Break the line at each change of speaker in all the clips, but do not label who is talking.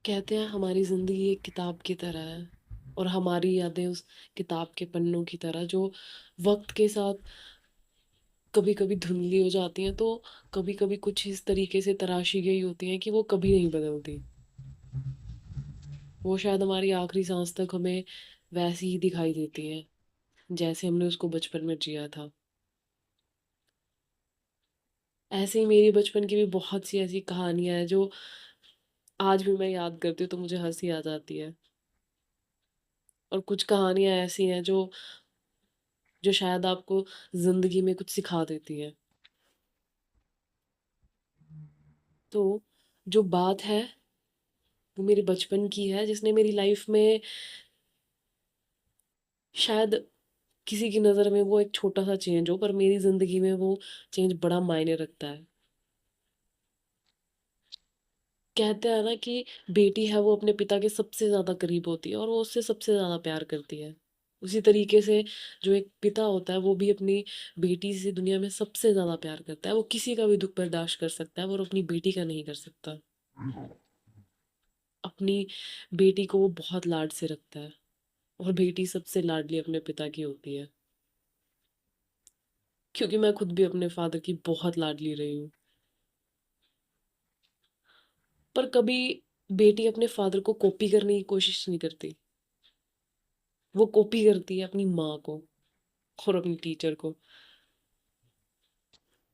कहते हैं हमारी ज़िंदगी एक किताब की तरह है और हमारी यादें उस किताब के पन्नों की तरह जो वक्त के साथ कभी कभी धुंधली हो जाती हैं तो कभी कभी कुछ इस तरीके से तराशी गई होती हैं कि वो कभी नहीं बदलती। वो शायद हमारी आखिरी सांस तक हमें वैसी ही दिखाई देती हैं जैसे हमने उसको बचपन में जिया था। ऐसे ही मेरी बचपन की भी बहुत सी ऐसी कहानियां हैं जो आज भी मैं याद करती हूँ तो मुझे हंसी आ जाती है। और कुछ कहानियां ऐसी हैं जो शायद आपको ज़िंदगी में कुछ सिखा देती हैं। तो जो बात है वो मेरे बचपन की है जिसने मेरी लाइफ में शायद किसी की नज़र में वो एक छोटा सा चेंज हो पर मेरी ज़िंदगी में वो चेंज बड़ा मायने रखता है। कहते हैं ना कि बेटी है वो अपने पिता के सबसे ज़्यादा करीब होती है और वो उससे सबसे ज़्यादा प्यार करती है। उसी तरीके से जो एक पिता होता है वो भी अपनी बेटी से दुनिया में सबसे ज़्यादा प्यार करता है। वो किसी का भी दुख बर्दाश्त कर सकता है और अपनी बेटी का नहीं कर सकता। अपनी बेटी को वो बहुत लाड से रखता है और बेटी सबसे लाडली अपने पिता की होती है। क्योंकि मैं खुद भी अपने फादर की बहुत लाडली रही हूँ। पर कभी बेटी अपने फादर को कॉपी करने की कोशिश नहीं करती। वो कॉपी करती है अपनी माँ को और अपनी टीचर को।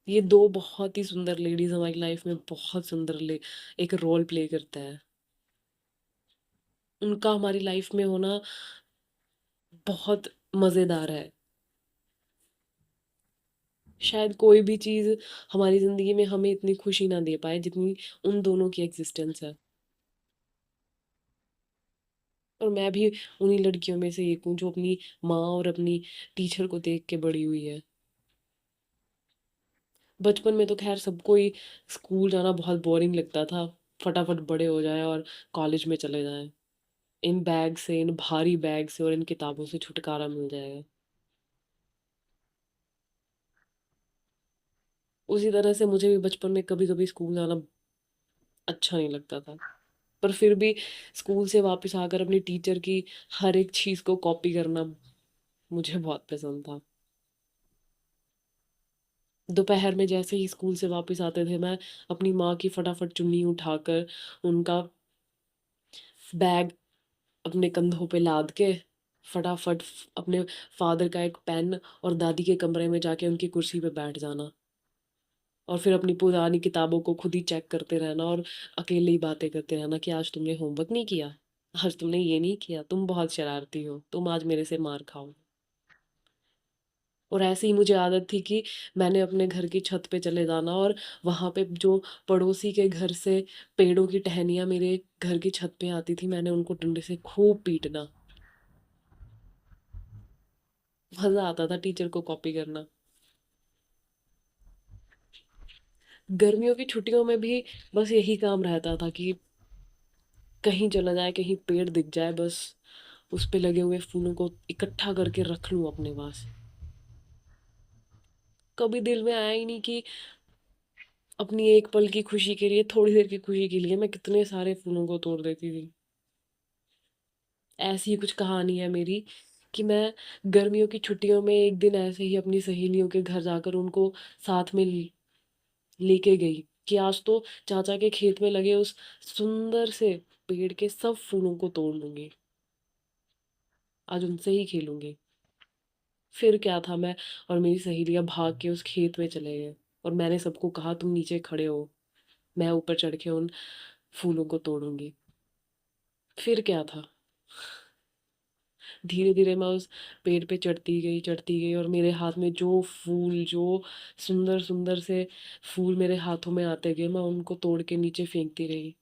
ये दो बहुत ही सुंदर लेडीज हमारी लाइफ में बहुत सुंदर ले एक रोल प्ले करता है। उनका हमारी लाइफ में होना बहुत मज़ेदार है। शायद कोई भी चीज़ हमारी ज़िंदगी में हमें इतनी खुशी ना दे पाए जितनी उन दोनों की एग्जिस्टेंस है। और मैं भी उन्हीं लड़कियों में से एक हूँ जो अपनी माँ और अपनी टीचर को देख के बड़ी हुई है। बचपन में तो खैर सबको ही स्कूल जाना बहुत बोरिंग लगता था। फटाफट बड़े हो जाएं और कॉलेज में चले जाएं। इन बैग से, इन भारी बैग से और इन किताबों से छुटकारा मिल जाएगा। उसी तरह से मुझे भी बचपन में कभी कभी स्कूल जाना अच्छा नहीं लगता था। पर फिर भी स्कूल से वापस आकर अपनी टीचर की हर एक चीज़ को कॉपी करना मुझे बहुत पसंद था। दोपहर में जैसे ही स्कूल से वापस आते थे मैं अपनी माँ की फटाफट चुन्नी उठाकर उनका बैग अपने कंधों पे लाद के फटाफट अपने फादर का एक पेन और दादी के कमरे में जाके उनकी कुर्सी पे बैठ जाना और फिर अपनी पुरानी किताबों को खुद ही चेक करते रहना और अकेले ही बातें करते रहना कि आज तुमने होमवर्क नहीं किया, आज तुमने ये नहीं किया, तुम बहुत शरारती हो, तुम आज मेरे से मार खाओ। और ऐसे ही मुझे आदत थी कि मैंने अपने घर की छत पे चले जाना और वहाँ पे जो पड़ोसी के घर से पेड़ों की टहनियाँ मेरे घर की छत पे आती थी मैंने उनको डंडे से खूब पीटना। मज़ा आता था टीचर को कॉपी करना। गर्मियों की छुट्टियों में भी बस यही काम रहता था कि कहीं चला जाए, कहीं पेड़ दिख जाए, बस उस पे लगे हुए फूलों को इकट्ठा करके रख लूं अपने पास। कभी दिल में आया ही नहीं कि अपनी एक पल की खुशी के लिए, थोड़ी देर की खुशी के लिए मैं कितने सारे फूलों को तोड़ देती थी। ऐसी ही कुछ कहानी है मेरी कि मैं गर्मियों की छुट्टियों में एक दिन ऐसे ही अपनी सहेलियों के घर जाकर उनको साथ में लेके गई कि आज तो चाचा के खेत में लगे उस सुंदर से पेड़ के सब फूलों को तोड़ लूंगी, आज उनसे ही खेलूंगी। फिर क्या था, मैं और मेरी सहेलियां भाग के उस खेत में चले गए और मैंने सबको कहा तुम नीचे खड़े हो, मैं ऊपर चढ़ के उन फूलों को तोड़ूंगी। फिर क्या था, धीरे धीरे मैं उस पेड़ पे चढ़ती गई और मेरे हाथ में जो फूल, जो सुंदर सुंदर से फूल मेरे हाथों में आते गए मैं उनको तोड़ के नीचे फेंकती रही।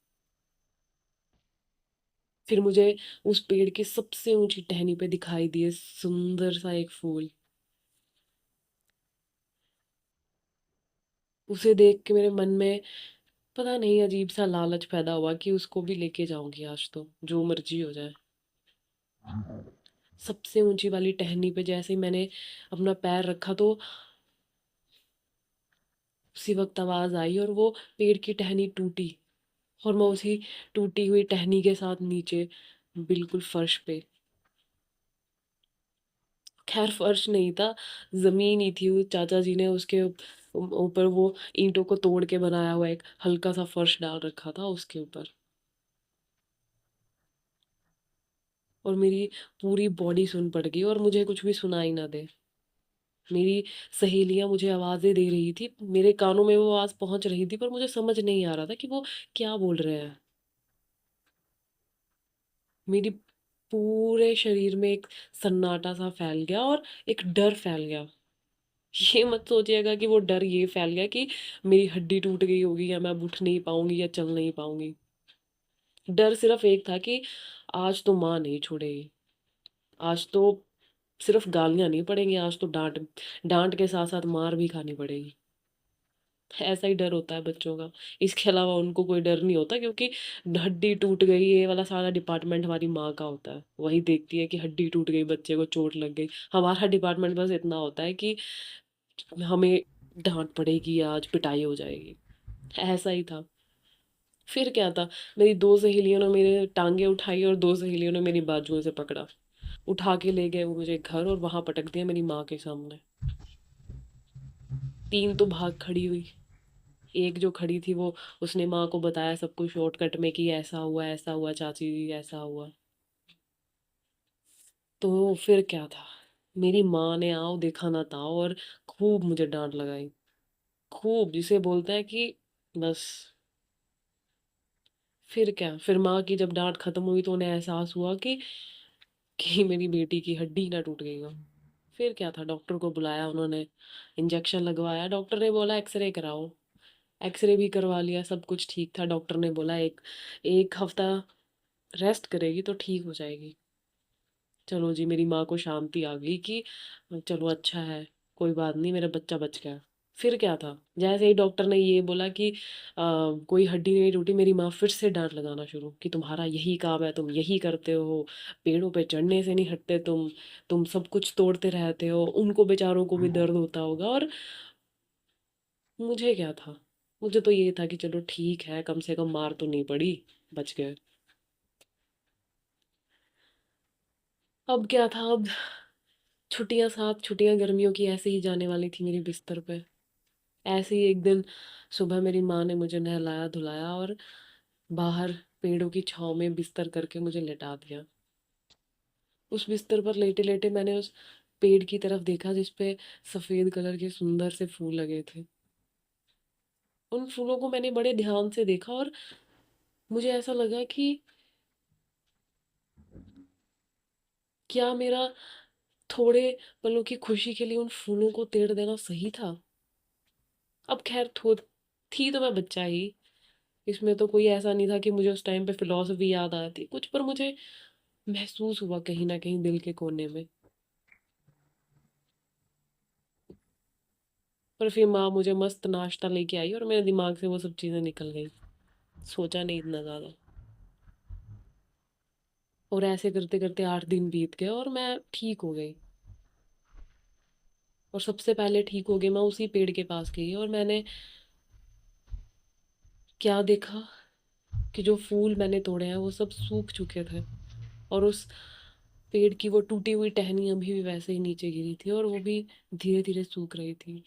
फिर मुझे उस पेड़ की सबसे ऊंची टहनी पे दिखाई दिए सुंदर सा एक फूल। उसे देख के मेरे मन में पता नहीं अजीब सा लालच पैदा हुआ कि उसको भी लेके जाऊंगी, आज तो जो मर्जी हो जाए। सबसे ऊंची वाली टहनी पे जैसे ही मैंने अपना पैर रखा तो उसी वक्त आवाज आई और वो पेड़ की टहनी टूटी और मैं उसी टूटी हुई टहनी के साथ नीचे बिल्कुल फर्श पे, खैर फर्श नहीं था, ज़मीन ही थी। वो चाचा जी ने उसके ऊपर वो ईंटों को तोड़ के बनाया हुआ एक हल्का सा फर्श डाल रखा था उसके ऊपर। और मेरी पूरी बॉडी सुन पड़ गई और मुझे कुछ भी सुनाई ना दे। मेरी सहेलियां मुझे आवाज़ें दे रही थी, मेरे कानों में वो आवाज़ पहुंच रही थी, पर मुझे समझ नहीं आ रहा था कि वो क्या बोल रहे हैं। मेरी पूरे शरीर में एक सन्नाटा सा फैल गया और एक डर फैल गया। ये मत सोचिएगा कि वो डर ये फैल गया कि मेरी हड्डी टूट गई होगी या मैं अब उठ नहीं पाऊंगी या चल नहीं पाऊंगी। डर सिर्फ एक था कि आज तो माँ नहीं छोड़ेगी, आज तो सिर्फ गालियां नहीं पड़ेंगी, आज तो डांट, डांट के साथ साथ मार भी खानी पड़ेगी। ऐसा ही डर होता है बच्चों का। इसके अलावा उनको कोई डर नहीं होता, क्योंकि हड्डी टूट गई ये वाला सारा डिपार्टमेंट हमारी माँ का होता है। वही देखती है कि हड्डी टूट गई, बच्चे को चोट लग गई। हमारा डिपार्टमेंट बस इतना होता है कि हमें डांट पड़ेगी, आज पिटाई हो जाएगी। ऐसा ही था। फिर क्या था, मेरी दो सहेलियों ने मेरे टांगे उठाई और दो सहेलियों ने मेरी बाजुओं से पकड़ा, उठा के ले गए वो मुझे घर और वहां पटक दिया मेरी माँ के सामने। तीन तो भाग खड़ी हुई। एक जो खड़ी थी वो, उसने माँ को बताया सब कुछ शॉर्टकट में कि ऐसा हुआ चाची जी, ऐसा हुआ। तो फिर क्या था, मेरी माँ ने आओ देखा ना था और खूब मुझे डांट लगाई। खूब, जिसे बोलते हैं कि बस। फिर क्या, फिर माँ की जब डांट खत्म हुई तो उन्हें एहसास हुआ कि मेरी बेटी की हड्डी ना टूट गई हो। फिर क्या था, डॉक्टर को बुलाया उन्होंने, इंजेक्शन लगवाया। डॉक्टर ने बोला एक्सरे कराओ। एक्सरे भी करवा लिया, सब कुछ ठीक था। डॉक्टर ने बोला एक एक हफ्ता रेस्ट करेगी तो ठीक हो जाएगी। चलो जी, मेरी माँ को शांति आ गई कि चलो अच्छा है, कोई बात नहीं, मेरा बच्चा बच गया। फिर क्या था, जैसे ही डॉक्टर ने ये बोला कि कोई हड्डी नहीं टूटी, मेरी माँ फिर से डांट लगाना शुरू कि तुम्हारा यही काम है, तुम यही करते हो, पेड़ों पे चढ़ने से नहीं हटते तुम सब कुछ तोड़ते रहते हो, उनको बेचारों को भी दर्द होता होगा। और मुझे क्या था, मुझे तो ये था कि चलो ठीक है, कम से कम मार तो नहीं पड़ी, बच गए। अब क्या था, अब छुट्टियां, साथ छुट्टियां गर्मियों की ऐसे ही जाने वाली थी मेरी बिस्तर पे। ऐसे ही एक दिन सुबह मेरी माँ ने मुझे नहलाया धुलाया और बाहर पेड़ों की छांव में बिस्तर करके मुझे लेटा दिया। उस बिस्तर पर लेटे लेटे मैंने उस पेड़ की तरफ देखा जिस पे सफेद कलर के सुंदर से फूल लगे थे। उन फूलों को मैंने बड़े ध्यान से देखा और मुझे ऐसा लगा कि क्या मेरा थोड़े पलों की खुशी के लिए उन फूलों को तेड़ देना सही था। अब खैर थी तो मैं बच्चा ही, इसमें तो कोई ऐसा नहीं था कि मुझे उस टाइम पे फिलॉसफी याद आती कुछ, पर मुझे महसूस हुआ कहीं ना कहीं दिल के कोने में। पर फिर माँ मुझे मस्त नाश्ता लेके आई और मेरे दिमाग से वो सब चीज़ें निकल गई। सोचा नहीं इतना ज़्यादा। और ऐसे करते करते 8 दिन बीत गए और मैं ठीक हो गई। और सबसे पहले ठीक हो गई मैं उसी पेड़ के पास गई और मैंने क्या देखा कि जो फूल मैंने तोड़े हैं वो सब सूख चुके थे। और उस पेड़ की वो टूटी हुई टहनी अभी भी वैसे ही नीचे गिरी थी और वो भी धीरे धीरे सूख रही थी।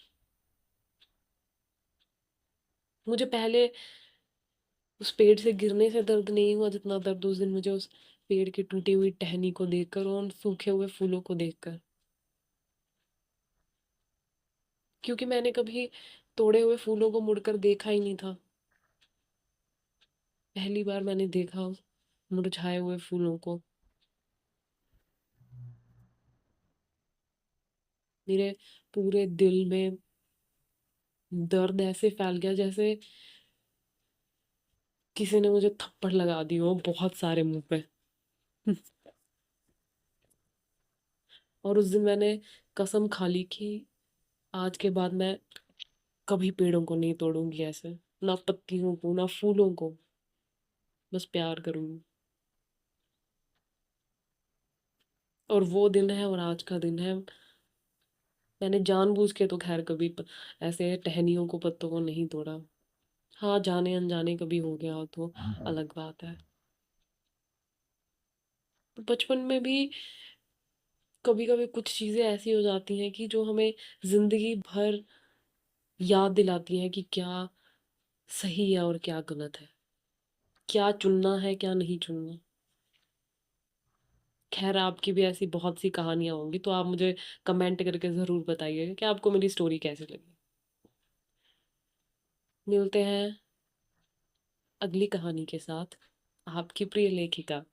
मुझे पहले उस पेड़ से गिरने से दर्द नहीं हुआ जितना दर्द उस दिन मुझे उस पेड़ की टूटी हुई टहनी को देखकर और उन सूखे हुए फूलों को देखकर। क्योंकि मैंने कभी तोड़े हुए फूलों को मुड़कर देखा ही नहीं था। पहली बार मैंने देखा उस मुरझाए हुए फूलों को। मेरे पूरे दिल में दर्द ऐसे फैल गया जैसे किसी ने मुझे थप्पड़ लगा दी हो बहुत सारे मुंह पे। और उस दिन मैंने कसम खा ली कि आज के बाद मैं कभी पेड़ों को नहीं तोड़ूंगी ऐसे, ना पत्तियों को ना फूलों को, बस प्यार करूंगी। और वो दिन है और आज का दिन है। मैंने जानबूझ के तो खैर कभी ऐसे टहनियों को, पत्तों को नहीं तोड़ा। हाँ, जाने-अनजाने कभी हो गया हो तो
हाँ।
अलग बात है। तो बचपन में भी कभी-कभी कुछ चीज़ें ऐसी हो जाती हैं कि जो हमें ज़िंदगी भर याद दिलाती हैं कि क्या सही है और क्या गलत है। क्या चुनना है, क्या नहीं चुनना। ख़ैर आपकी भी ऐसी बहुत सी कहानियाँ होंगी, तो आप मुझे कमेंट करके ज़रूर बताइएगा कि आपको मेरी स्टोरी कैसी लगी। मिलते हैं अगली कहानी के साथ, आपकी प्रिय लेखिका।